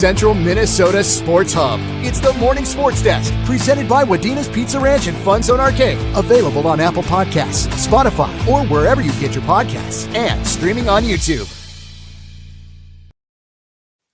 Central Minnesota Sports Hub. It's the Morning Sports Desk, presented by Wadena's Pizza Ranch and FunZone Arcade. Available on Apple Podcasts, Spotify, or wherever you get your podcasts, and streaming on YouTube.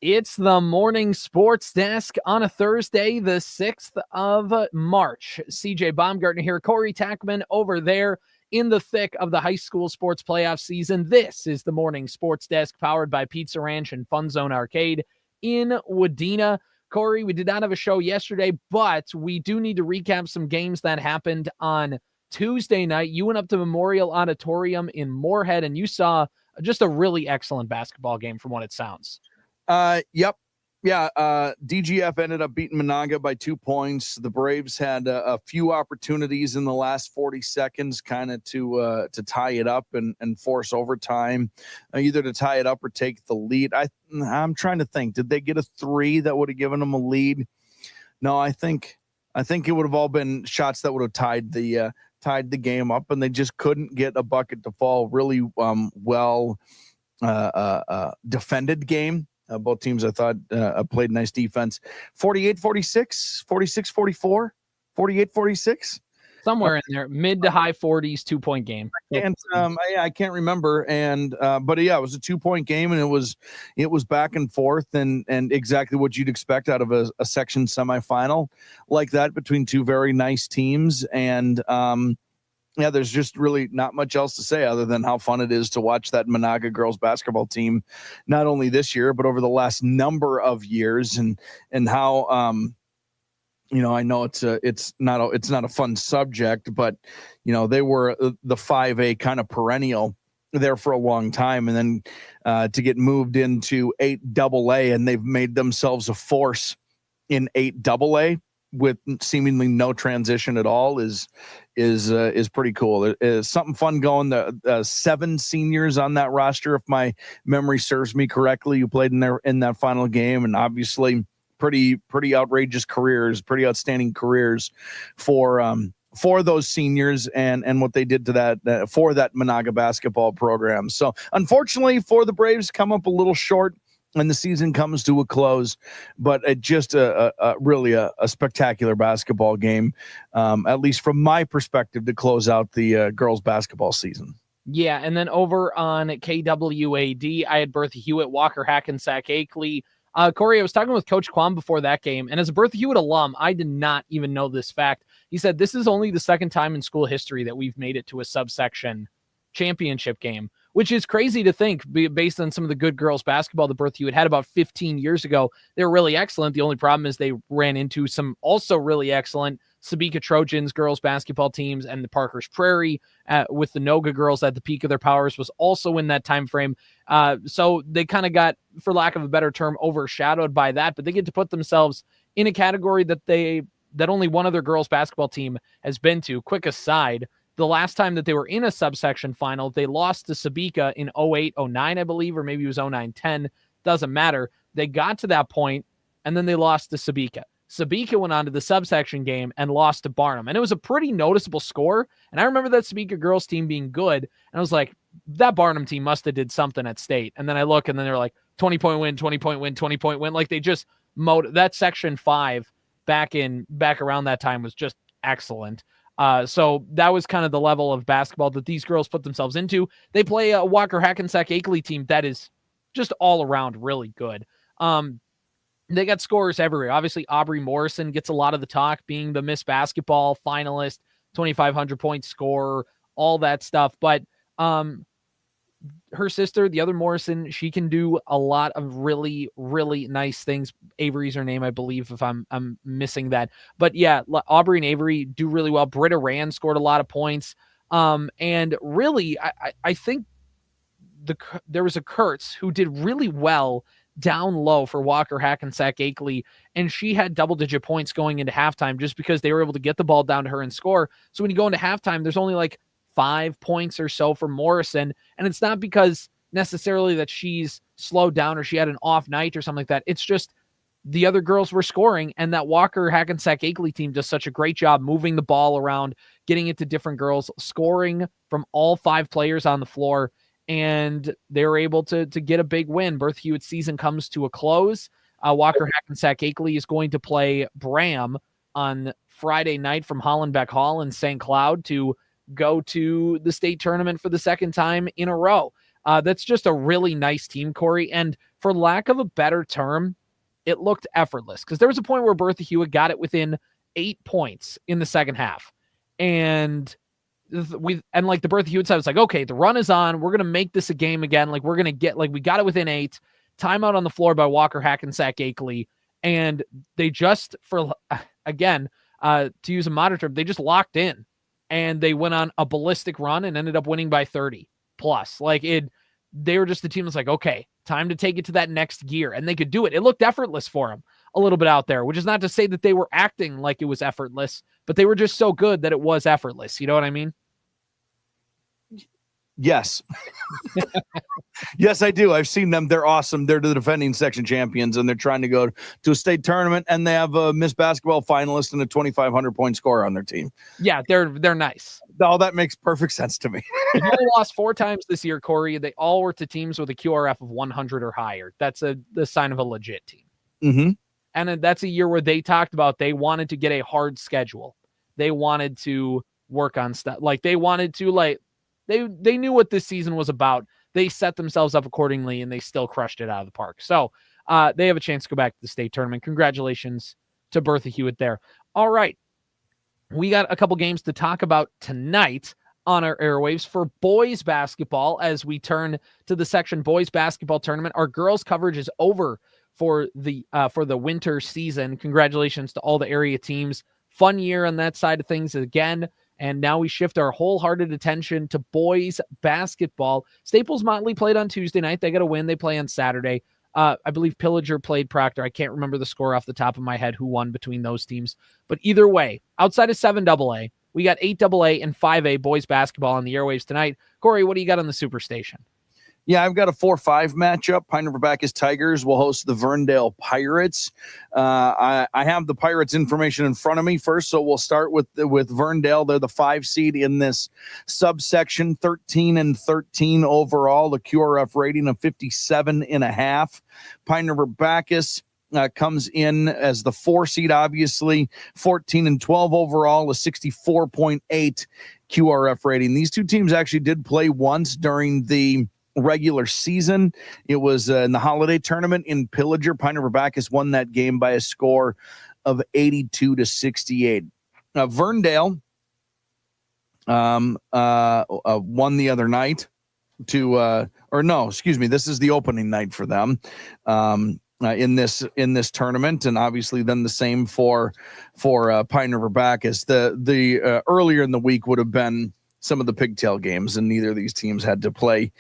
It's the Morning Sports Desk on a Thursday, the 6th of March. CJ Baumgartner here, Corey Tackman over there in the thick of the high school sports playoff season. This is the Morning Sports Desk, powered by Pizza Ranch and FunZone Arcade in Wadena. Corey, we did not have a show yesterday, but we do need to recap some games that happened on Tuesday night. You went up to Memorial Auditorium in Moorhead, and you saw just a really excellent basketball game from what it sounds. Yep. Yeah. DGF ended up beating Menahga by 2 points. The Braves had a few opportunities in the last 40 seconds kind of to tie it up and force overtime, either to tie it up or take the lead. I'm trying to think, did they get a three that would have given them a lead? No, I think it would have all been shots that would have tied the game up, and they just couldn't get a bucket to fall. Really well defended game. Both teams, I thought, played nice defense. 48-46, 46-44, 48-46. Somewhere in there, mid to high 40s, 2-point game. And I can't remember. And but yeah, it was a 2-point game, and it was back and forth, and exactly what you'd expect out of a section semifinal like that between two very nice teams. And yeah, there's just really not much else to say other than how fun it is to watch that Menahga girls basketball team, not only this year, but over the last number of years, and how, I know it's not a fun subject, but, they were the 5A kind of perennial there for a long time. And then to get moved into 8AA, and they've made themselves a force in 8AA with seemingly no transition at all is pretty cool. It is something fun going. The 7 seniors on that roster, if my memory serves me correctly, who played in that final game, and obviously pretty outrageous careers, pretty outstanding careers for those seniors and what they did to that for that Menahga basketball program. So unfortunately for the Braves, come up a little short, and the season comes to a close, but just really a spectacular basketball game, at least from my perspective, to close out the girls basketball season. Yeah, and then over on KWAD, I had Bertha Hewitt, Walker Hackensack, Akeley. Corey, I was talking with Coach Quam before that game, and as a Bertha Hewitt alum, I did not even know this fact. He said this is only the second time in school history that we've made it to a subsection championship game, which is crazy to think based on some of the good girls basketball that Bertha Hewitt had about 15 years ago. They were really excellent. The only problem is they ran into some also really excellent Sabika Trojans girls basketball teams, and the Parker's Prairie with the Noga girls at the peak of their powers was also in that time frame. So they kind of got, for lack of a better term, overshadowed by that, but they get to put themselves in a category that only one other girls basketball team has been to. Quick aside, the last time that they were in a subsection final, they lost to Sabika in 08-09, I believe, or maybe it was 09-10. Doesn't matter. They got to that point, and then they lost to Sabika. Sabika went on to the subsection game and lost to Barnum. And it was a pretty noticeable score. And I remember that Sabika girls team being good. And I was like, that Barnum team must have did something at state. And then I look, and then they're like, 20-point win, 20-point win, 20-point win. Like they just that section 5 back around that time was just excellent. So that was kind of the level of basketball that these girls put themselves into. They play a Walker Hackensack Akeley team that is just all around really good. They got scorers everywhere. Obviously, Aubrey Morrison gets a lot of the talk, being the Miss Basketball finalist, 2,500 point scorer, all that stuff. But her sister, the other Morrison, she can do a lot of really, really nice things. Avery's her name, I believe, if I'm missing that. But yeah, Aubrey and Avery do really well. Britta Rand scored a lot of points. And really, I think there was a Kurtz who did really well down low for Walker Hackensack Akeley, and she had double-digit points going into halftime just because they were able to get the ball down to her and score. So when you go into halftime, there's only like 5 points or so for Morrison, and it's not because necessarily that she's slowed down or she had an off night or something like that. It's just the other girls were scoring, and that Walker Hackensack Akeley team does such a great job moving the ball around, getting it to different girls, scoring from all 5 players on the floor, and they were able to get a big win. Bertha Hewitt's season comes to a close. Walker Hackensack Akeley is going to play Bram on Friday night from Hollenbeck Hall in St. Cloud to go to the state tournament for the second time in a row. That's just a really nice team, Corey. And for lack of a better term, it looked effortless because there was a point where Bertha Hewitt got it within 8 points in the second half. And like the Bertha Hewitt side was like, okay, the run is on. We're going to make this a game again. Like we're going to get, like we got it within 8. Timeout on the floor by Walker Hackensack Akeley. And they just, again, to use a modern term, they just locked in and they went on a ballistic run and ended up winning by 30 plus. They were just the team that's like, okay, time to take it to that next gear. And they could do it. It looked effortless for them a little bit out there, which is not to say that they were acting like it was effortless, but they were just so good that it was effortless. You know what I mean? Yes. Yes, I do. I've seen them. They're awesome. They're the defending section champions, and they're trying to go to a state tournament, and they have a Miss Basketball finalist and a 2,500 point scorer on their team. Yeah, they're nice. Oh, that makes perfect sense to me. They only lost 4 times this year, Corey. They all were to teams with a QRF of 100 or higher. That's the sign of a legit team. Mm-hmm. And that's a year where they talked about they wanted to get a hard schedule. They wanted to work on stuff. Like they wanted to They knew what this season was about. They set themselves up accordingly, and they still crushed it out of the park. So they have a chance to go back to the state tournament. Congratulations to Bertha Hewitt there. All right. We got a couple games to talk about tonight on our airwaves for boys basketball as we turn to the section boys basketball tournament. Our girls coverage is over for the winter season. Congratulations to all the area teams. Fun year on that side of things again. And now we shift our wholehearted attention to boys basketball. Staples Motley played on Tuesday night. They got a win. They play on Saturday. I believe Pillager played Proctor. I can't remember the score off the top of my head who won between those teams. But either way, outside of 7AA, we got 8AA and 5A boys basketball on the airwaves tonight. Corey, what do you got on the Superstation? Yeah, I've got a 4-5 matchup. Pine River-Backus Tigers will host the Verndale Pirates. I have the Pirates information in front of me first, so we'll start with Verndale. They're the 5 seed in this subsection, 13-13 overall, the QRF rating of 57.5. Pine River-Backus comes in as the 4 seed, obviously, 14-12 overall, a 64.8 QRF rating. These two teams actually did play once during the regular season. It was in the holiday tournament in Pillager. Pine River-Backus won that game by a score of 82-68. Verndale won the other night this is the opening night for them in this tournament, and obviously then the same for Pine River-Backus. The earlier in the week would have been some of the pigtail games, and neither of these teams had to play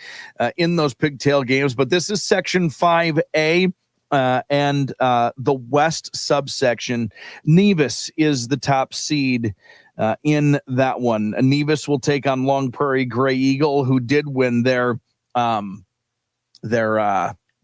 in those pigtail games. But this is Section 5A and the West subsection. Nevis is the top seed in that one. Nevis will take on Long Prairie Gray Eagle, who did win their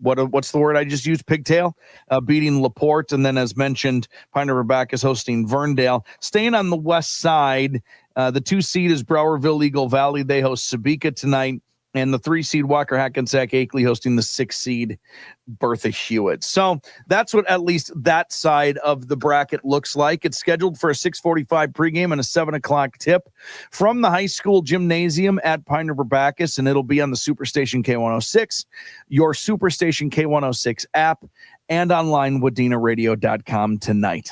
what's the word I just used? Pigtail, beating LaPorte. And then, as mentioned, Pine River-Backus hosting Verndale. Staying on the west side, the 2 seed is Browerville Eagle Valley. They host Sabika tonight. And the 3 seed Walker Hackensack Akeley hosting the 6 seed Bertha Hewitt. So that's what at least that side of the bracket looks like. It's scheduled for a 6:45 pregame and a 7 o'clock tip from the high school gymnasium at Pine River-Backus, and it'll be on the Superstation K-106, your Superstation K-106 app, and online WDenaRadio.com tonight.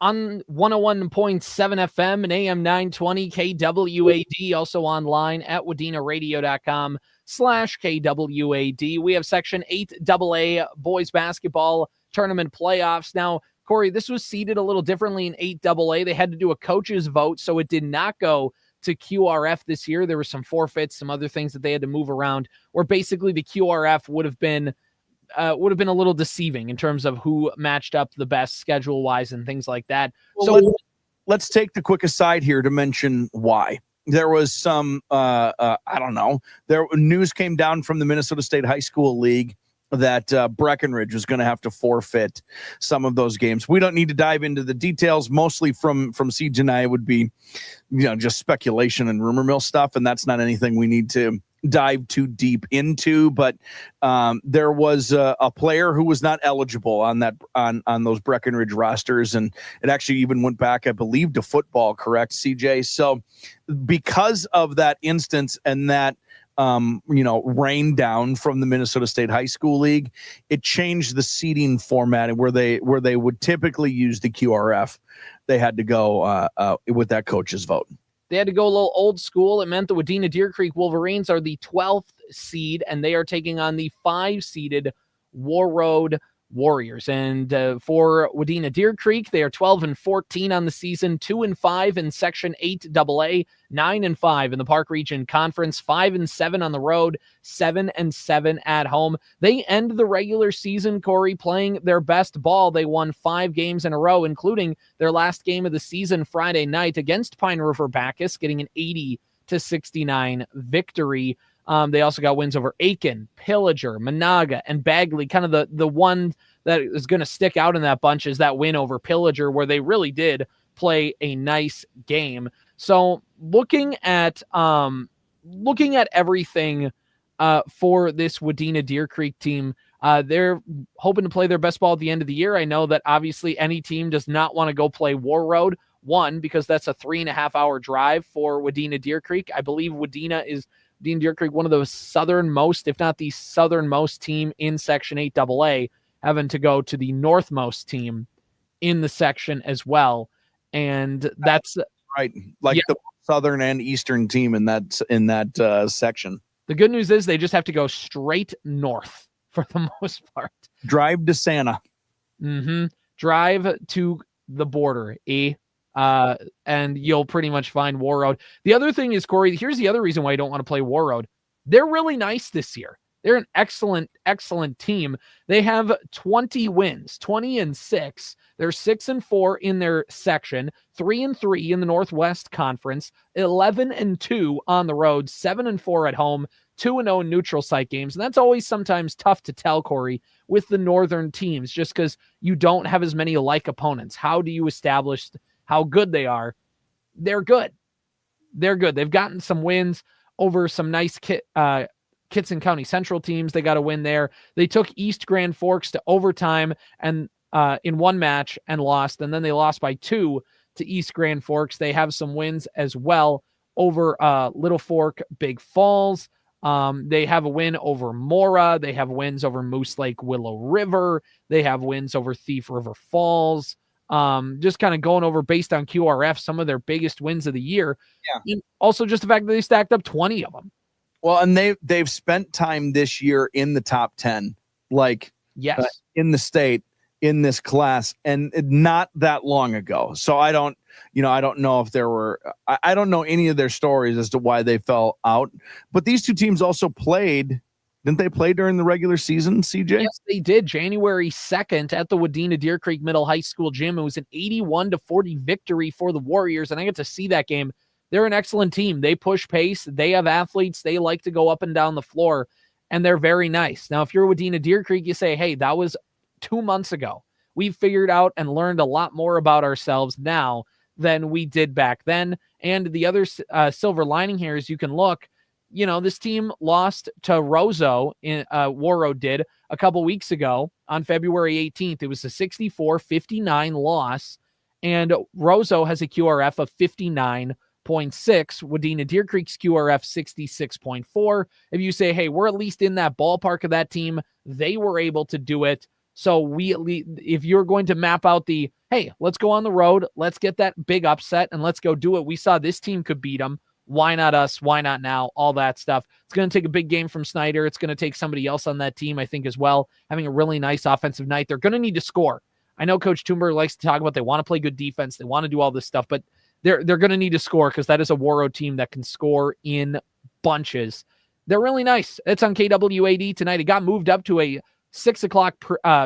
On 101.7 FM and AM920 KWAD, also online at WDenaRadio.com/KWAD. We have Section 8AA boys basketball tournament playoffs. Now, Corey, this was seeded a little differently in 8AA. They had to do a coach's vote, so it did not go to QRF this year. There were some forfeits, some other things that they had to move around, where basically the QRF would have been a little deceiving in terms of who matched up the best schedule-wise and things like that. Well, so let's take the quick aside here to mention why. There was some, news came down from the Minnesota State High School League that Breckenridge was going to have to forfeit some of those games. We don't need to dive into the details. Mostly from Siege and I would be, just speculation and rumor mill stuff, and that's not anything we need to dive too deep into, but there was a player who was not eligible on those Breckenridge rosters, and it actually even went back, I believe, to football, correct, CJ? So because of that instance and that rain down from the Minnesota State High School League, it changed the seating format where they would typically use the QRF. They had to go with that coach's vote. They had to go a little old school. It meant the Wadena Deer Creek Wolverines are the 12th seed, and they are taking on the 5-seeded Warroad Warriors. And for Wadena Deer Creek, they are 12-14 on the season, 2-5 in Section 8 AA, 9-5 in the Park Region Conference, 5-7 on the road, 7-7 at home. They end the regular season, Corey, playing their best ball. They won 5 games in a row, including their last game of the season Friday night against Pine River-Backus, getting an 80-69 victory. They also got wins over Aiken, Pillager, Menahga, and Bagley. Kind of the one that is going to stick out in that bunch is that win over Pillager, where they really did play a nice game. So looking at everything for this Wadena Deer Creek team, they're hoping to play their best ball at the end of the year. I know that obviously any team does not want to go play Warroad, one, because that's a 3.5-hour drive for Wadena Deer Creek. I believe Wadena Deer Creek, one of the southernmost, if not the southernmost team in Section 8 AA, having to go to the northmost team in the section as well. And that's right. The southern and eastern team in that section. The good news is they just have to go straight north for the most part. Drive to Santa. Drive to the border, and you'll pretty much find Warroad. The other thing is, Corey, here's the other reason why you don't want to play Warroad. They're really nice this year. They're an excellent, excellent team. They have 20 wins, 20-6. They're 6-4 in their section, 3-3 in the Northwest Conference, 11-2 on the road, 7-4 at home, 2-0 in neutral site games. And that's always sometimes tough to tell, Corey, with the northern teams, just because you don't have as many alike opponents. How do you establish how good they are? They're good. They're good. They've gotten some wins over some nice Kitson County Central teams. They got a win there. They took East Grand Forks to overtime and in one match and lost, and then they lost by 2 to East Grand Forks. They have some wins as well over Little Fork, Big Falls. They have a win over Mora. They have wins over Moose Lake, Willow River. They have wins over Thief River Falls. Just kind of going over based on QRF, some of their biggest wins of the year. Yeah. And also just the fact that they stacked up 20 of them. Well, and they've spent time this year in the top 10, yes, in the state, in this class, and not that long ago. So I don't know if there were, I don't know any of their stories as to why they fell out, but these two teams also played. Didn't they play during the regular season, CJ? Yes, they did. January 2nd at the Wadena Deer Creek Middle High School gym. It was an 81-40 victory for the Warriors, and I got to see that game. They're an excellent team. They push pace. They have athletes. They like to go up and down the floor, and they're very nice. Now, if you're Wadena Deer Creek, you say, hey, that was 2 months ago. We've figured out and learned a lot more about ourselves now than we did back then. And the other silver lining here is you can look, this team lost to Roseau, Warroad did, a couple weeks ago on February 18th. It was a 64-59 loss, and Roseau has a QRF of 59.6. Wadena Deer Creek's QRF 66.4. If you say, hey, we're at least in that ballpark of that team, they were able to do it. So if you're going to map out hey, let's go on the road, let's get that big upset, and let's go do it. We saw this team could beat them. Why not us? Why not now? All that stuff. It's going to take a big game from Snyder. It's going to take somebody else on that team, I think, as well, having a really nice offensive night. They're going to need to score. I know Coach Toomber likes to talk about they want to play good defense. They want to do all this stuff, but they're going to need to score because that is a Warroad team that can score in bunches. They're really nice. It's on KWAD tonight. It got moved up to a 6 o'clock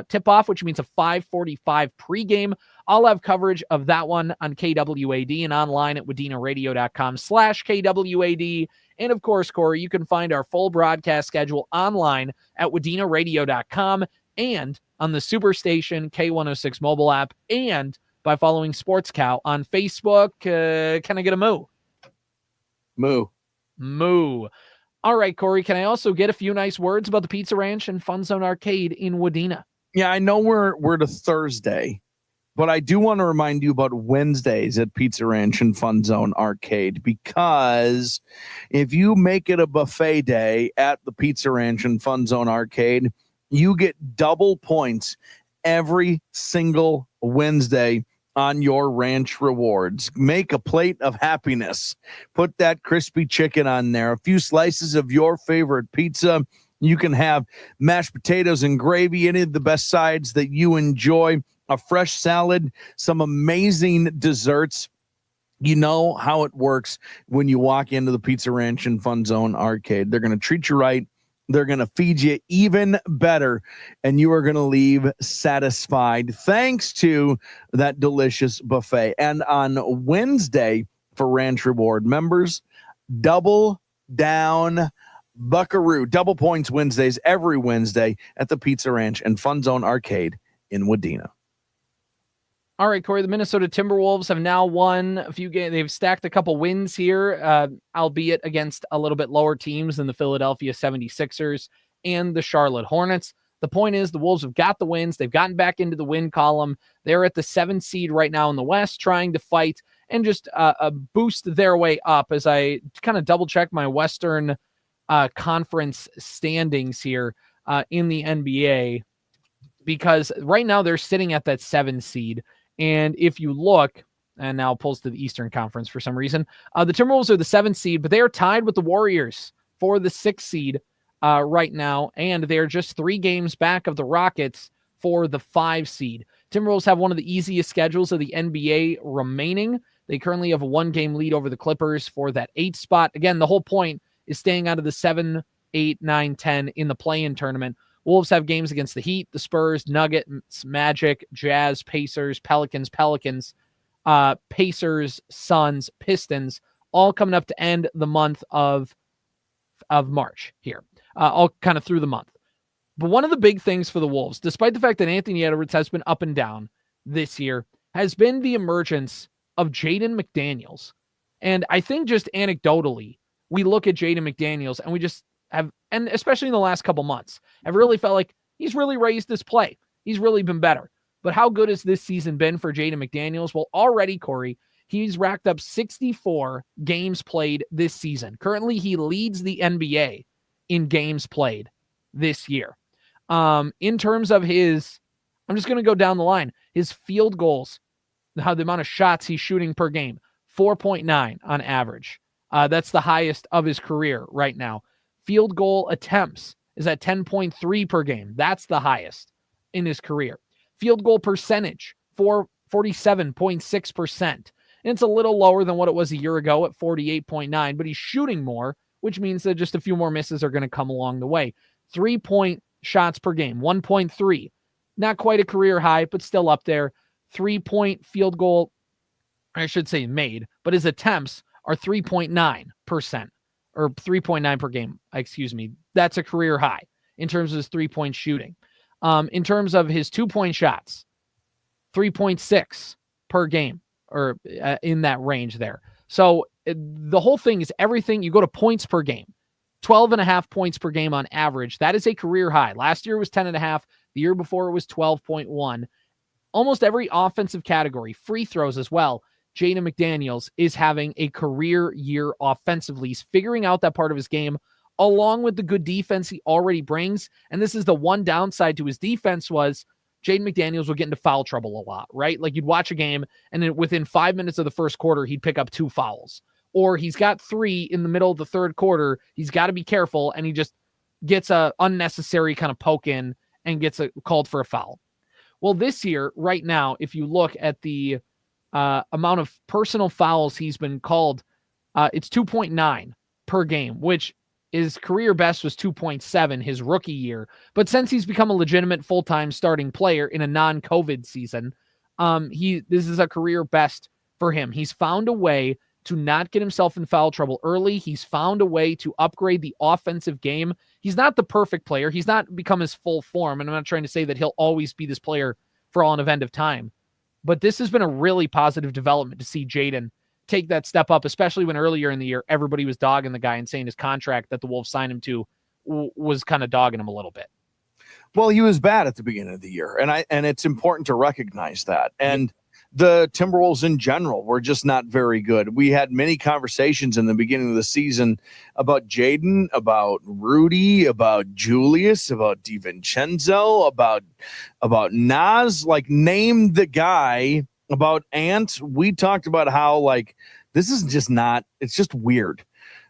tip-off, which means a 5:45 pregame. I'll have coverage of that one on KWAD and online at WDenaRadio.com/KWAD. And of course, Corey, you can find our full broadcast schedule online at WDenaRadio.com and on the Superstation K-106 mobile app and by following Sports Cow on Facebook. Can I get a moo? Moo. Moo. All right, Corey, can I also get a few nice words about the Pizza Ranch and FunZone Arcade in Wadena? Yeah, I know we're to Thursday, but I do want to remind you about Wednesdays at Pizza Ranch and FunZone Arcade, because if you make it a buffet day at the Pizza Ranch and FunZone Arcade, you get double points every single Wednesday on your ranch rewards. Make a plate of happiness. Put that crispy chicken on there, a few slices of your favorite pizza. You can have mashed potatoes and gravy, any of the best sides that you enjoy, a fresh salad, some amazing desserts. You know how it works when you walk into the Pizza Ranch and FunZone Arcade. They're going to treat you right. They're going to feed you even better, and you are going to leave satisfied thanks to that delicious buffet. And on Wednesday, for Ranch Reward members, double down buckaroo, double points Wednesdays every Wednesday at the Pizza Ranch and FunZone Arcade in Wadena. All right, Corey, the Minnesota Timberwolves have now won a few games. They've stacked a couple wins here, albeit against a little bit lower teams than the Philadelphia 76ers and the Charlotte Hornets. The point is the Wolves have got the wins. They've gotten back into the win column. They're at the 7th seed right now in the West, trying to fight and just boost their way up. As I kind of double-check my Western Conference standings here in the NBA, because right now they're sitting at that 7 seed. And if you look, and now pulls to the Eastern Conference for some reason, the Timberwolves are the 7th seed, but they are tied with the Warriors for the 6th seed right now, and they're just 3 games back of the Rockets for the 5 seed. Timberwolves have one of the easiest schedules of the NBA remaining. They currently have a 1-game lead over the Clippers for that 8th spot. Again, the whole point is staying out of the 7, 8, 9, 10 in the play-in tournament. Wolves have games against the Heat, the Spurs, Nuggets, Magic, Jazz, Pacers, Pelicans, Pacers, Suns, Pistons, all coming up to end the month of March here, all kind of through the month. But one of the big things for the Wolves, despite the fact that Anthony Edwards has been up and down this year, has been the emergence of Jaden McDaniels. And I think just anecdotally, we look at Jaden McDaniels and we just have, and especially in the last couple months, I've really felt like he's really raised his play. He's really been better. But how good has this season been for Jaden McDaniels? Well, already, Corey, he's racked up 64 games played this season. Currently, he leads the NBA in games played this year. In terms of his, I'm just going to go down the line, his field goals, how the amount of shots he's shooting per game, 4.9 on average. That's the highest of his career right now. Field goal attempts is at 10.3 per game. That's the highest in his career. Field goal percentage, 47.6%. And it's a little lower than what it was a year ago at 48.9, but he's shooting more, which means that just a few more misses are going to come along the way. 3-point shots per game, 1.3. Not quite a career high, but still up there. 3-point field goal, I should say made, but his attempts are 3.9%. Or 3.9 per game, excuse me. That's a career high in terms of his 3-point shooting. In terms of his 2-point shots, 3.6 per game, or in that range there. So the whole thing is everything. You go to points per game, 12.5 points per game on average. That is a career high. Last year was 10.5. The year before it was 12.1. Almost every offensive category, free throws as well, Jaden McDaniels is having a career year offensively. He's figuring out that part of his game along with the good defense he already brings. And this is the one downside to his defense was Jaden McDaniels would get into foul trouble a lot, right? Like you'd watch a game and then within 5 minutes of the first quarter, he'd pick up 2 fouls. Or he's got 3 in the middle of the third quarter. He's got to be careful and he just gets a unnecessary kind of poke in and gets called for a foul. Well, this year, right now, if you look at the amount of personal fouls he's been called, it's 2.9 per game, which his career best was 2.7 his rookie year. But since he's become a legitimate full-time starting player in a non-COVID season, this is a career best for him. He's found a way to not get himself in foul trouble early. He's found a way to upgrade the offensive game. He's not the perfect player. He's not become his full form. And I'm not trying to say that he'll always be this player for all an event of time. But this has been a really positive development to see Jaden take that step up, especially when earlier in the year, everybody was dogging the guy and saying his contract that the Wolves signed him to was kind of dogging him a little bit. Well, he was bad at the beginning of the year, and it's important to recognize that. And the Timberwolves in general were just not very good. We had many conversations in the beginning of the season about Jaden, about Rudy, about Julius, about DiVincenzo, about Nas, like name the guy, about Ant. We talked about how like this is just not, it's just weird.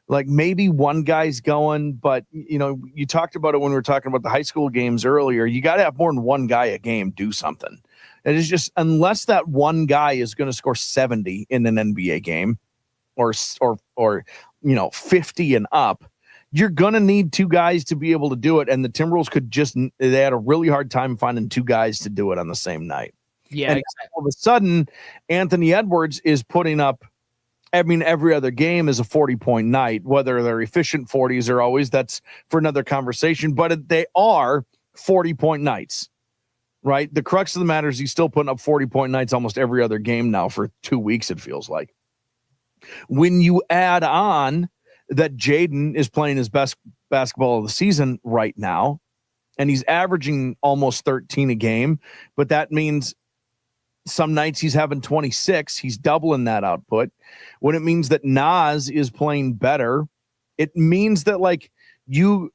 Like maybe one guy's going, but you talked about it when we were talking about the high school games earlier. You got to have more than one guy a game do something. It is just, unless that one guy is going to score 70 in an NBA game or 50 and up, you're going to need two guys to be able to do it. And the Timberwolves they had a really hard time finding two guys to do it on the same night. Yeah. And exactly. all of a sudden, Anthony Edwards is putting up, every other game is a 40-point night, whether they're efficient 40s or always, that's for another conversation, but they are 40-point nights. Right. The crux of the matter is he's still putting up 40-point nights almost every other game now for 2 weeks, it feels like. When you add on that Jaden is playing his best basketball of the season right now, and he's averaging almost 13 a game, but that means some nights he's having 26. He's doubling that output. When it means that Nas is playing better, it means that like you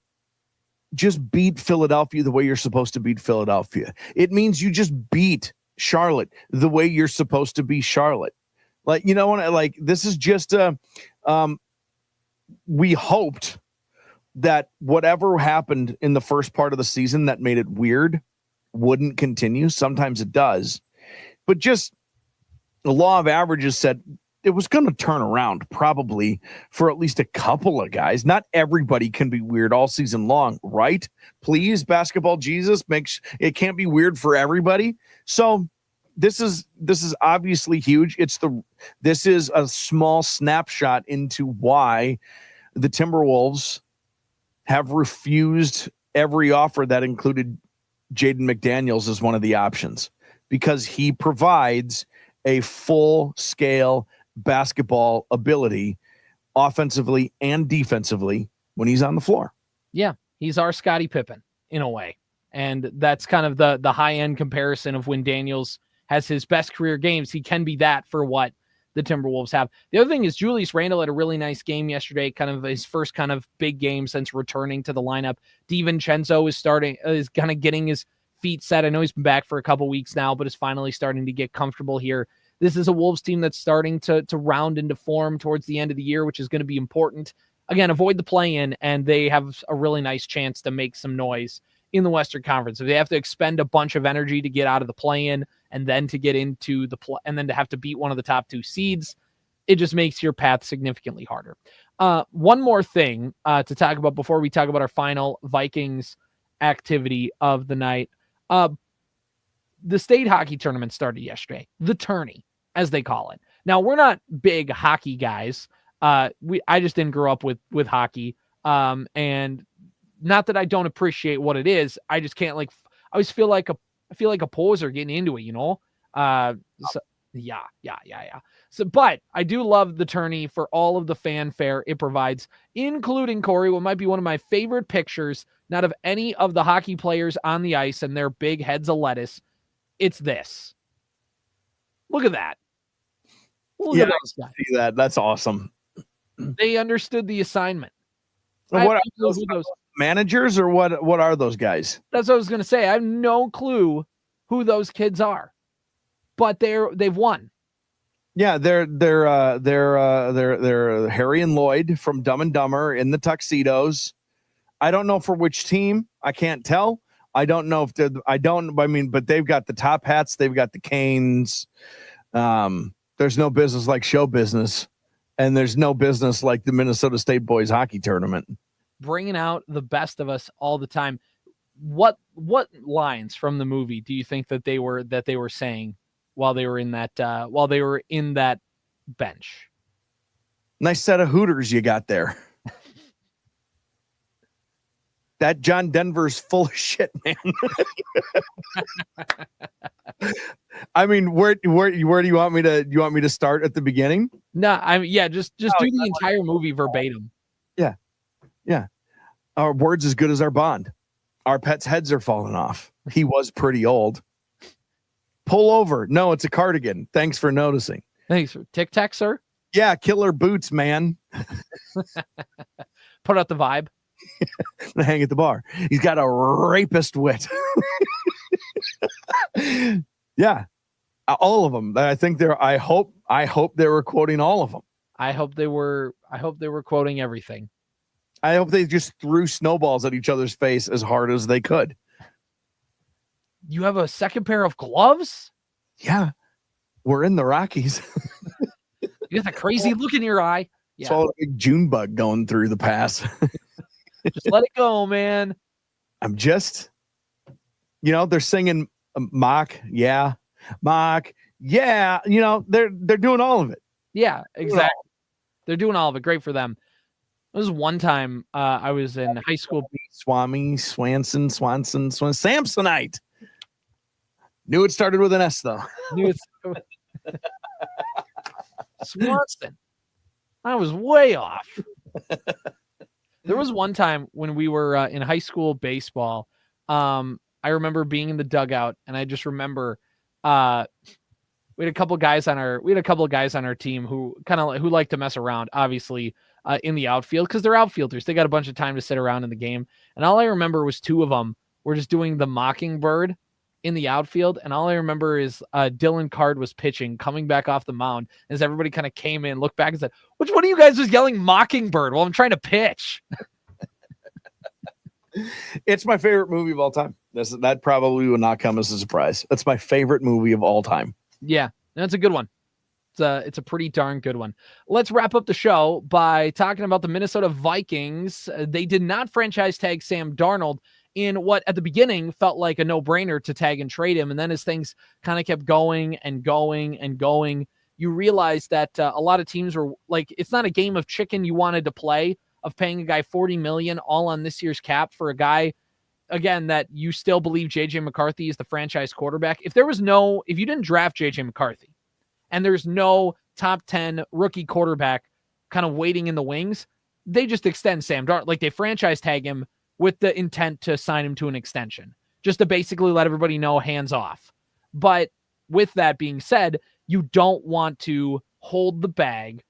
just beat Philadelphia the way you're supposed to beat Philadelphia. It means you just beat Charlotte the way you're supposed to be Charlotte. Like, this is just we hoped that whatever happened in the first part of the season that made it weird wouldn't continue. Sometimes it does, but just the law of averages said it was going to turn around probably for at least a couple of guys. Not everybody can be weird all season long, right? Please, basketball Jesus, it can't be weird for everybody. So this is obviously huge. This is a small snapshot into why the Timberwolves have refused every offer that included Jaden McDaniels as one of the options, because he provides a full-scale basketball ability offensively and defensively when he's on the floor. Yeah, he's our Scottie Pippen in a way. And that's kind of the high-end comparison of when Daniels has his best career games. He can be that for what the Timberwolves have. The other thing is Julius Randle had a really nice game yesterday, kind of his first kind of big game since returning to the lineup. DiVincenzo is kind of getting his feet set. I know he's been back for a couple weeks now, but is finally starting to get comfortable here. This is a Wolves team that's starting to round into form towards the end of the year, which is going to be important. Again, avoid the play-in, and they have a really nice chance to make some noise in the Western Conference. If they have to expend a bunch of energy to get out of the play-in and then to get into and then to have to beat one of the top two seeds, it just makes your path significantly harder. One more thing to talk about before we talk about our final Vikings activity of the night. The state hockey tournament started yesterday, the tourney, as they call it. Now, we're not big hockey guys. I just didn't grow up with hockey. And not that I don't appreciate what it is. I just can't I always feel like a poser getting into it, Yeah. So, but I do love the tourney for all of the fanfare it provides, including, Corey, what might be one of my favorite pictures, not of any of the hockey players on the ice and their big heads of lettuce. It's this. Look at that. Look at those guys. See that. That's awesome. They understood the assignment. What are those managers, or what are those guys? That's what I was going to say. I have no clue who those kids are, but they've won. Yeah, they're Harry and Lloyd from Dumb and Dumber in the tuxedos. I don't know for which team. I can't tell. I don't know if but they've got the top hats. They've got the canes. There's no business like show business, and there's no business like the Minnesota State boys hockey tournament. Bringing out the best of us all the time. What lines from the movie do you think that they were saying while they were in that bench? Nice set of Hooters you got there. That John Denver's full of shit, man. I mean, where do you want me to start at the beginning? No, just do the entire movie verbatim. Yeah. Our word's as good as our bond. Our pets' heads are falling off. He was pretty old. Pull over. No, it's a cardigan. Thanks for noticing. Thanks for Tic Tac, sir. Yeah, killer boots, man. Put out the vibe. Hang at the bar. He's got a rapist wit. Yeah, all of them. I think they're. I hope they were quoting all of them. I hope they were quoting everything. I hope they just threw snowballs at each other's face as hard as they could. You have a second pair of gloves? Yeah, we're in the Rockies. You got that crazy look in your eye. Yeah. Saw a big June bug going through the pass. Just let it go, man. I'm just, they're singing mock, yeah, mock, yeah. They're doing all of it. Yeah, exactly. They're doing all of it. Great for them. It was one time I was in high school. Samsonite. Knew it started with an S, though. Swanson. I was way off. There was one time when we were in high school baseball. I remember being in the dugout, and I just remember we had a couple guys on our team who who like to mess around, obviously, in the outfield, because they're outfielders. They got a bunch of time to sit around in the game. And all I remember was two of them were just doing the mockingbird in the outfield. And all I remember is Dylan Card was pitching, coming back off the mound, as everybody kind of came in, looked back and said, which one of you guys was yelling mockingbird while I'm trying to pitch? It's my favorite movie of all time. That probably will not come as a surprise. That's my favorite movie of all time. Yeah, that's a good one. It's a pretty darn good one. Let's wrap up the show by talking about the Minnesota Vikings. They did not franchise tag Sam Darnold in what at the beginning felt like a no-brainer to tag and trade him. And then as things kind of kept going and going and going, you realize that a lot of teams were like, it's not a game of chicken you wanted to play, of paying a guy $40 million all on this year's cap for a guy, again, that you still believe JJ McCarthy is the franchise quarterback. If you didn't draft JJ McCarthy and there's no top 10 rookie quarterback kind of waiting in the wings, they just extend Sam Darnold. Like, they franchise tag him with the intent to sign him to an extension, just to basically let everybody know hands off. But with that being said, you don't want to hold the bag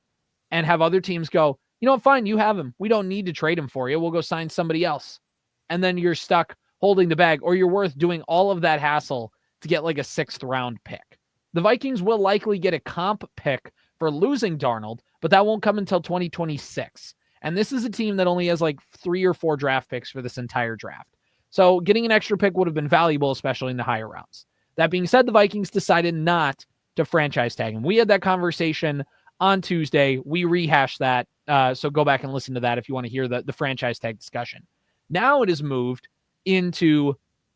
and have other teams go, you know what, fine, you have him. We don't need to trade him for you. We'll go sign somebody else. And then you're stuck holding the bag, or you're worth doing all of that hassle to get like a 6th round pick. The Vikings will likely get a comp pick for losing Darnold, but that won't come until 2026. And this is a team that only has like 3 or 4 draft picks for this entire draft. So getting an extra pick would have been valuable, especially in the higher rounds. That being said, the Vikings decided not to franchise tag him. We had that conversation on Tuesday. We rehashed that. So go back and listen to that if you want to hear the franchise tag discussion. Now it is moved into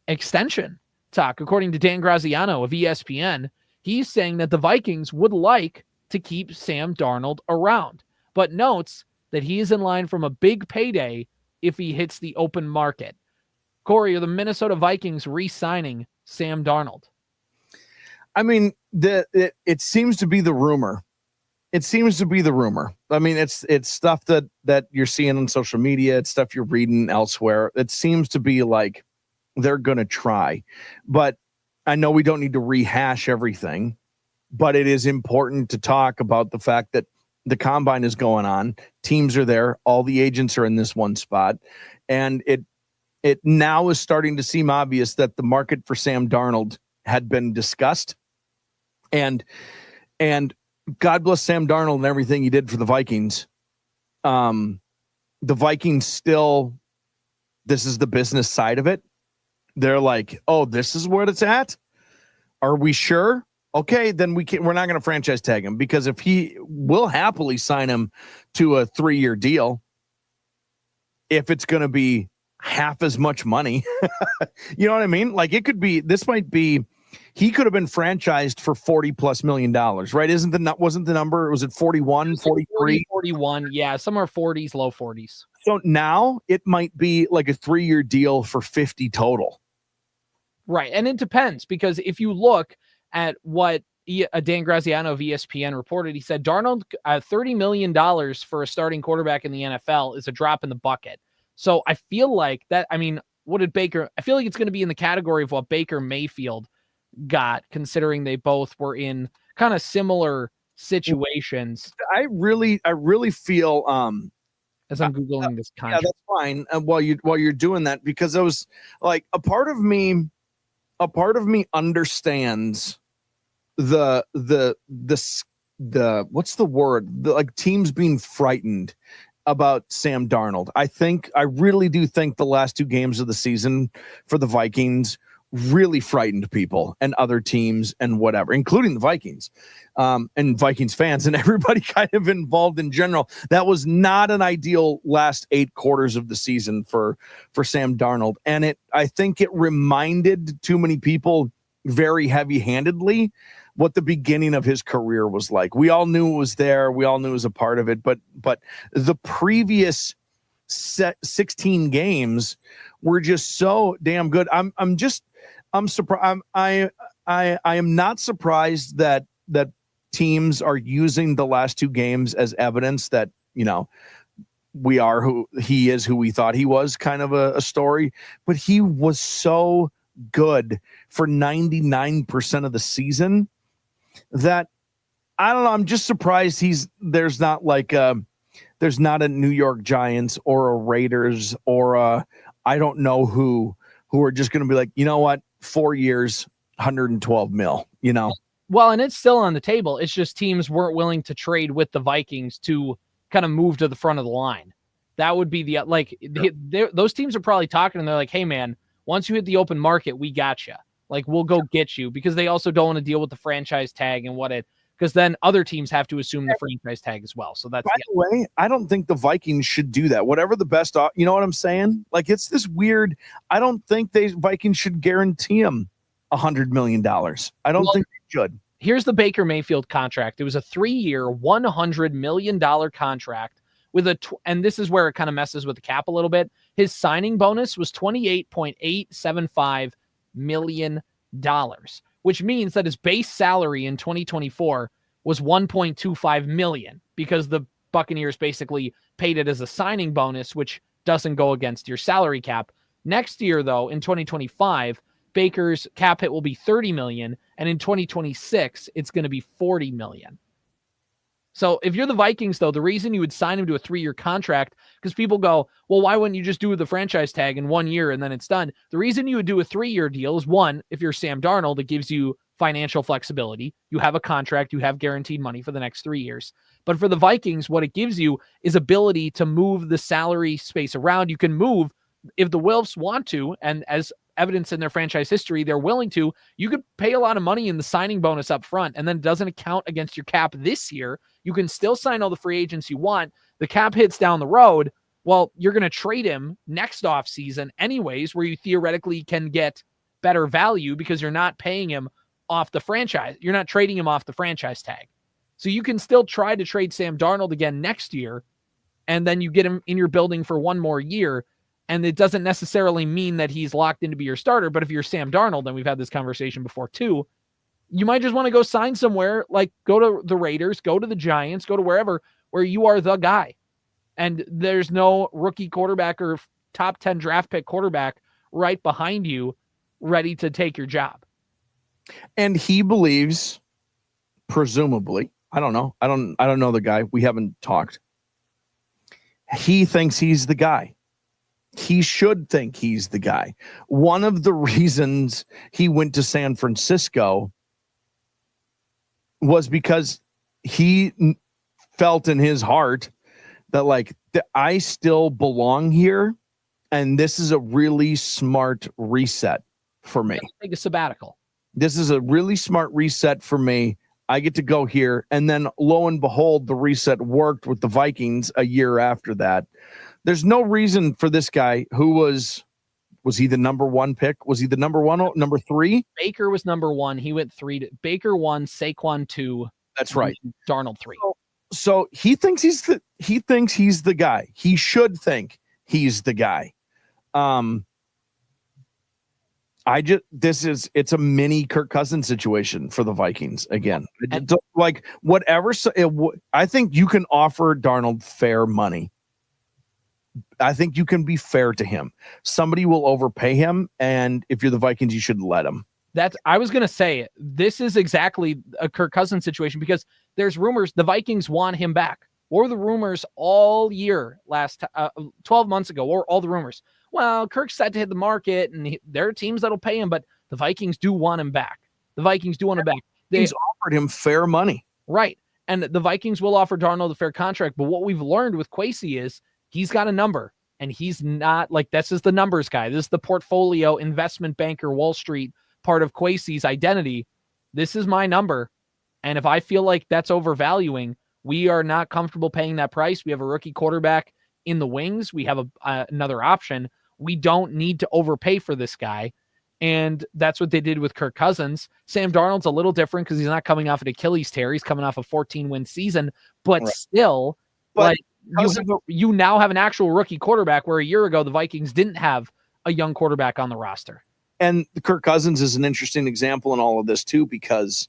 extension talk. According to Dan Graziano of ESPN, he's saying that the Vikings would like to keep Sam Darnold around, but notes that he is in line from a big payday if he hits the open market. Corey, are the Minnesota Vikings re-signing Sam Darnold? I mean, it seems to be the rumor. It seems to be the rumor. I mean, it's stuff that you're seeing on social media. It's stuff you're reading elsewhere. It seems to be like they're going to try. But I know we don't need to rehash everything, but it is important to talk about the fact that the combine is going on. Teams are there. All the agents are in this one spot. And it now is starting to seem obvious that the market for Sam Darnold had been discussed. And God bless Sam Darnold and everything he did for the Vikings. The Vikings still, this is the business side of it. They're like, oh, this is where it's at? Are we sure? Okay, then we're not going to franchise tag him, because if we'll happily sign him to a 3-year deal if it's going to be half as much money. You know what I mean? Like, he could have been franchised for $40+ million, right? Wasn't the number? Was it 41, 43? 41, yeah, somewhere 40s, low 40s. So now it might be like a 3-year deal for 50 total. Right, and it depends, because if you look at what Dan Graziano of ESPN reported, he said, Darnold, $30 million for a starting quarterback in the NFL is a drop in the bucket. So I feel like that, I mean, what did Baker, I feel like it's going to be in the category of what Baker Mayfield got, considering they both were in kind of similar situations. I really feel, as I'm Googling this contract. Yeah, that's fine. While you're doing that, because I was like, a part of me understands the what's the word? Like teams being frightened about Sam Darnold. I really do think the last 2 games of the season for the Vikings really frightened people and other teams and whatever, including the Vikings, and Vikings fans and everybody kind of involved in general. That was not an ideal last 8 quarters of the season for Sam Darnold. And I think it reminded too many people very heavy-handedly what the beginning of his career was like. We all knew it was there. We all knew it was a part of it, but the previous 16 games were just so damn good. I'm surprised. I am not surprised that teams are using the last 2 games as evidence that, we are who he is, who we thought he was, kind of a story, but he was so good for 99% of the season that I don't know. I'm just surprised there's not a New York Giants or a Raiders or I don't know who are just going to be like, you know what, 4 years, 112 mil, Well, and it's still on the table. It's just teams weren't willing to trade with the Vikings to kind of move to the front of the line. That would be those teams are probably talking and they're like, hey man, once you hit the open market, we got you. Like, we'll go get you, because they also don't want to deal with the franchise tag and because then other teams have to assume the franchise tag as well. So that's, by the way, I don't think the Vikings should do that. Whatever the best, you know what I'm saying? Like, it's this weird. I don't think Vikings should guarantee him $100 million. I don't think they should. Here's the Baker Mayfield contract. It was a 3-year, $100 million contract with and this is where it kind of messes with the cap a little bit. His signing bonus was $28.875 million, which means that his base salary in 2024 was $1.25 million, because the Buccaneers basically paid it as a signing bonus, which doesn't go against your salary cap. Next year, though, in 2025, Baker's cap hit will be $30 million, and in 2026, it's going to be $40 million. So if you're the Vikings, though, the reason you would sign him to a 3-year contract, because people go, well, why wouldn't you just do the franchise tag in 1 year and then it's done? The reason you would do a 3-year deal is, one, if you're Sam Darnold, it gives you financial flexibility. You have a contract, you have guaranteed money for the next 3 years. But for the Vikings, what it gives you is ability to move the salary space around. You can move if the Wilfs want to, and as evidence in their franchise history, they're willing to. You could pay a lot of money in the signing bonus up front, and then it doesn't account against your cap this year. You can still sign all the free agents you want. The cap hits down the road. Well, you're going to trade him next offseason anyways, where you theoretically can get better value because you're not paying him off the franchise. You're not trading him off the franchise tag. So you can still try to trade Sam Darnold again next year, and then you get him in your building for 1 more year. And it doesn't necessarily mean that he's locked in to be your starter. But if you're Sam Darnold, and we've had this conversation before too, you might just want to go sign somewhere, like go to the Raiders, go to the Giants, go to wherever, where you are the guy. And there's no rookie quarterback or top 10 draft pick quarterback right behind you ready to take your job. And he believes, presumably, I don't know the guy. We haven't talked. He thinks he's the guy. He should think he's the guy. One of the reasons he went to San Francisco was because he felt in his heart that I still belong here, and this is a really smart reset for me. Take a sabbatical. This is a really smart reset for me. I get to go here, and then lo and behold, the reset worked with the Vikings a year after that. There's no reason for this guy, who was he the number 1 pick? Was he the number 3? Baker was number 1. He went 3. Baker 1, Saquon 2. That's right. Darnold 3. So he thinks he's the guy. He should think he's the guy. it's a mini Kirk Cousins situation for the Vikings again. Like whatever. I think you can offer Darnold fair money. I think you can be fair to him. Somebody will overpay him, and if you're the Vikings, you should let him. I was going to say, this is exactly a Kirk Cousins situation because there's rumors the Vikings want him back. What were the rumors all year 12 months ago? Or all the rumors? Well, Kirk's set to hit the market, and there are teams that'll pay him, but the Vikings do want him back. He's offered him fair money. Right. And the Vikings will offer Darnold a fair contract. But what we've learned with Kwesi is he's got a number, and he's not like, this is the numbers guy. This is the portfolio investment banker, Wall Street part of Kwesi's identity. This is my number. And if I feel like that's overvaluing, we are not comfortable paying that price. We have a rookie quarterback in the wings. We have another option. We don't need to overpay for this guy. And that's what they did with Kirk Cousins. Sam Darnold's a little different because he's not coming off an Achilles tear. He's coming off a 14-win season. But right. Still, but you now have an actual rookie quarterback where a year ago the Vikings didn't have a young quarterback on the roster. And Kirk Cousins is an interesting example in all of this too, because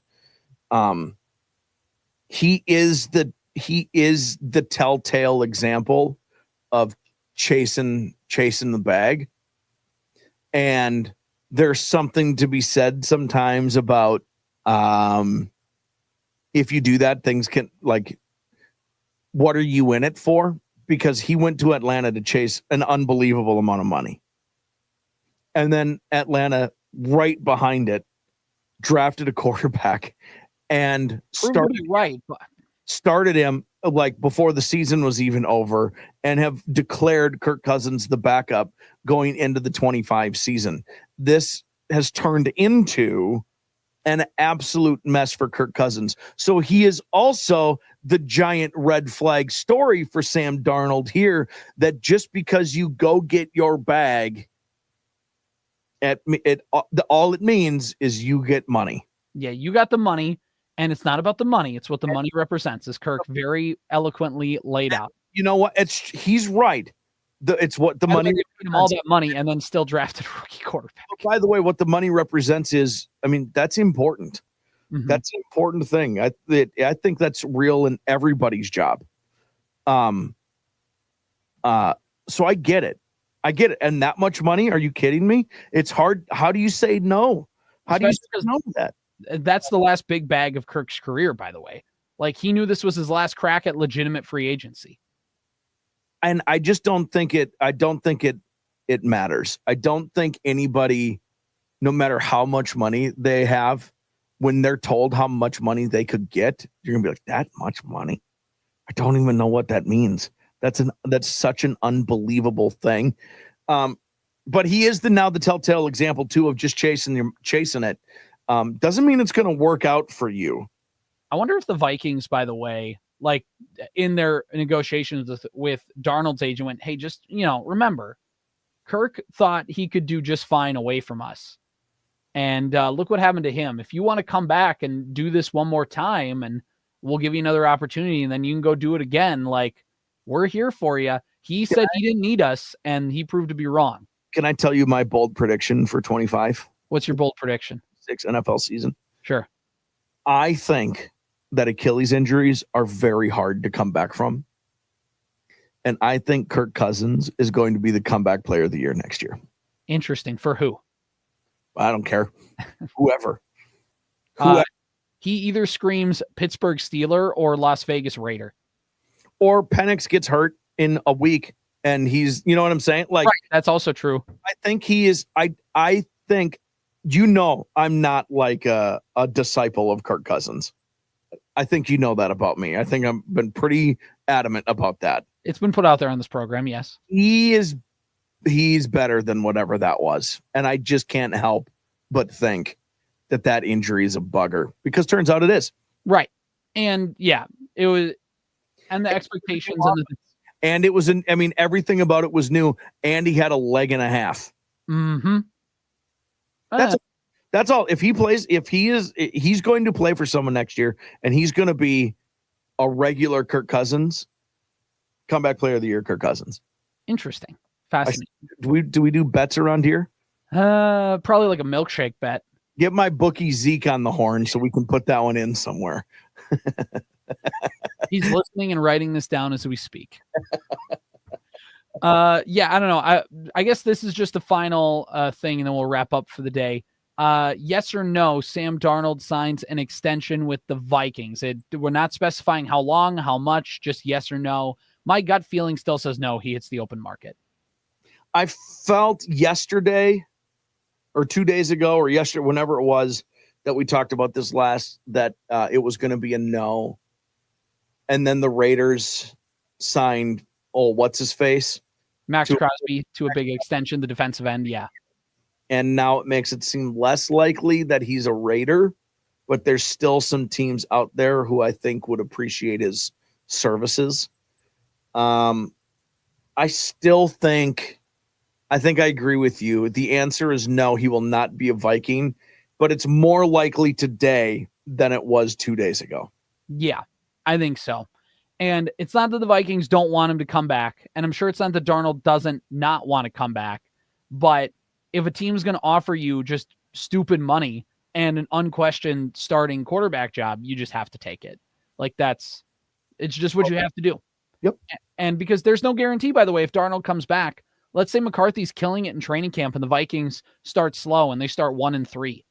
he is the telltale example of chasing the bag. And there's something to be said sometimes about if you do that, things can, like, what are you in it for? Because he went to Atlanta to chase an unbelievable amount of money. And then Atlanta, right behind it, drafted a quarterback and started him like before the season was even over, and have declared Kirk Cousins the backup going into the 25 season. This has turned into an absolute mess for Kirk Cousins. So he is also the giant red flag story for Sam Darnold here, that just because you go get your bag, all it means is you get money. Yeah, you got the money. And it's not about the money. It's what the money represents, as Kirk very eloquently laid out. You know what? He's right. It's what the money represents. All that money and then still drafted a rookie quarterback. But by the way, what the money represents is, I mean, that's important. Mm-hmm. That's an important thing. I think that's real in everybody's job. So I get it. And that much money? Are you kidding me? It's hard. How do you say no? How do you say no to that? That's the last big bag of Kirk's career, by the way. Like, he knew this was his last crack at legitimate free agency. And I just don't think it matters. I don't think anybody, no matter how much money they have, when they're told how much money they could get, you're gonna be like, that much money? I don't even know what that means. That's such an unbelievable thing. But he is now the telltale example too of just chasing it. Doesn't mean it's going to work out for you. I wonder if the Vikings, by the way, like in their negotiations with Darnold's agent, went, hey, just, remember, Kirk thought he could do just fine away from us. And look what happened to him. If you want to come back and do this one more time, and we'll give you another opportunity, and then you can go do it again, like, we're here for you. He said he didn't need us, and he proved to be wrong. Can I tell you my bold prediction for 25? What's your bold prediction? NFL season. Sure. I think that Achilles injuries are very hard to come back from. And I think Kirk Cousins is going to be the comeback player of the year next year. Interesting. For who? I don't care. Whoever. He either screams Pittsburgh Steeler or Las Vegas Raider. Or Penix gets hurt in a week and he's, you know what I'm saying? Like, right. That's also true. I think he is. I think, I'm not like a disciple of Kirk Cousins. I think you know that about me. I think I've been pretty adamant about that. It's been put out there on this program, yes. He's better than whatever that was. And I just can't help but think that injury is a bugger, because turns out it is. Right. And yeah, it was, and the expectations and it was everything about it was new, and he had a leg and a half. Mm-hmm. That's all. If he plays, he's going to play for someone next year, and he's going to be a regular Kirk Cousins, comeback player of the year, Kirk Cousins. Interesting. Fascinating. Do we do bets around here? Probably like a milkshake bet. Get my bookie Zeke on the horn so we can put that one in somewhere. He's listening and writing this down as we speak. Yeah, I don't know. I guess this is just the final thing, and then we'll wrap up for the day. Yes or no, Sam Darnold signs an extension with the Vikings. We're not specifying how long, how much, just yes or no. My gut feeling still says no, he hits the open market. I felt yesterday or 2 days ago or yesterday, whenever it was that we talked about this last, that it was going to be a no. And then the Raiders signed, what's his face? Max Crosby to a big extension, the defensive end, yeah. And now it makes it seem less likely that he's a Raider, but there's still some teams out there who I think would appreciate his services. I think I agree with you. The answer is no, he will not be a Viking, but it's more likely today than it was 2 days ago. Yeah, I think so. And it's not that the Vikings don't want him to come back, and I'm sure it's not that Darnold doesn't not want to come back, but if a team's going to offer you just stupid money and an unquestioned starting quarterback job, you just have to take it. Like it's just what you have to do. Yep. And because there's no guarantee, by the way, if Darnold comes back, let's say McCarthy's killing it in training camp and the Vikings start slow and they start 1-3,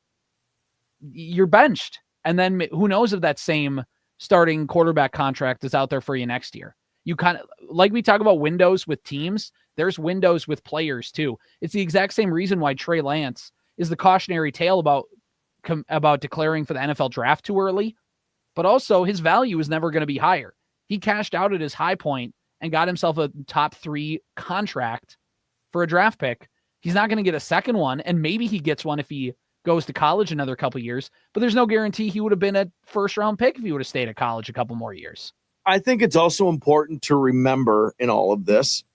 you're benched. And then who knows if that same starting quarterback contract is out there for you next year. You kind of, like we talk about windows with teams, there's windows with players too. It's the exact same reason why Trey Lance is the cautionary tale about declaring for the NFL draft too early, but also his value is never going to be higher. He cashed out at his high point and got himself a top 3 contract for a draft pick. He's not going to get a second one, and maybe he gets one if he goes to college another couple years, but there's no guarantee he would have been a first-round pick if he would have stayed at college a couple more years. I think it's also important to remember in all of this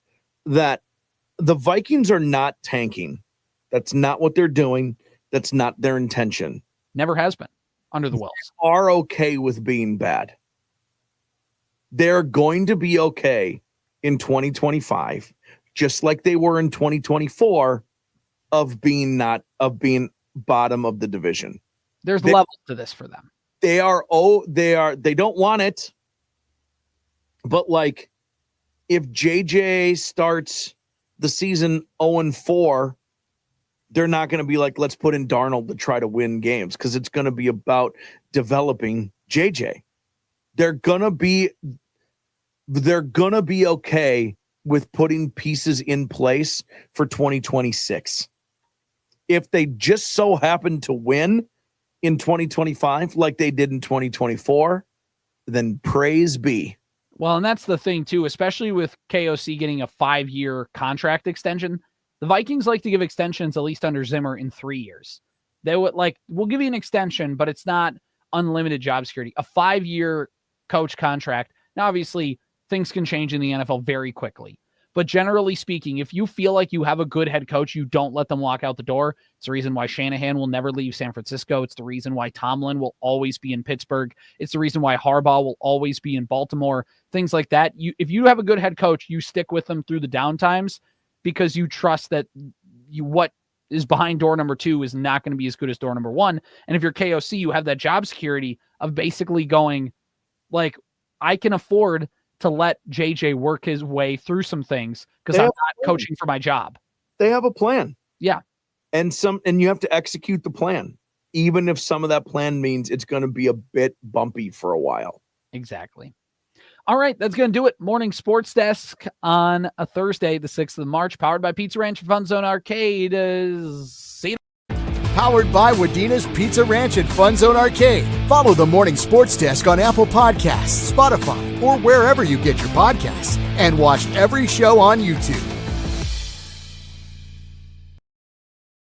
that the Vikings are not tanking. That's not what they're doing. That's not their intention. Never has been under the Wills. They are okay with being bad. They're going to be okay in 2025, just like they were in 2024 of being bottom of the division. There's levels to this for them. They don't want it. But like if JJ starts the season 0-4, they're not going to be like, let's put in Darnold to try to win games, because it's going to be about developing JJ. They're going to be okay with putting pieces in place for 2026. If they just so happen to win in 2025 like they did in 2024, then praise be. Well, and that's the thing too, especially with KOC getting a 5-year contract extension. The Vikings like to give extensions, at least under Zimmer, in 3 years. They would we'll give you an extension, but it's not unlimited job security. A 5-year coach contract. Now, obviously, things can change in the NFL very quickly. But generally speaking, if you feel like you have a good head coach, you don't let them walk out the door. It's the reason why Shanahan will never leave San Francisco. It's the reason why Tomlin will always be in Pittsburgh. It's the reason why Harbaugh will always be in Baltimore. Things like that. If you have a good head coach, you stick with them through the down times because you trust that what is behind door number 2 is not going to be as good as door number 1. And if you're KOC, you have that job security of basically going, like, I can afford to let JJ work his way through some things because I'm not coaching for my job. They have a plan. Yeah. And you have to execute the plan, even if some of that plan means it's going to be a bit bumpy for a while. Exactly. All right, that's going to do it. Morning Sports Desk on a Thursday, the 6th of March, powered by Pizza Ranch and FunZone Arcade. See you. Powered by Wadena's Pizza Ranch and FunZone Arcade. Follow the Morning Sports Desk on Apple Podcasts, Spotify, or wherever you get your podcasts. And watch every show on YouTube.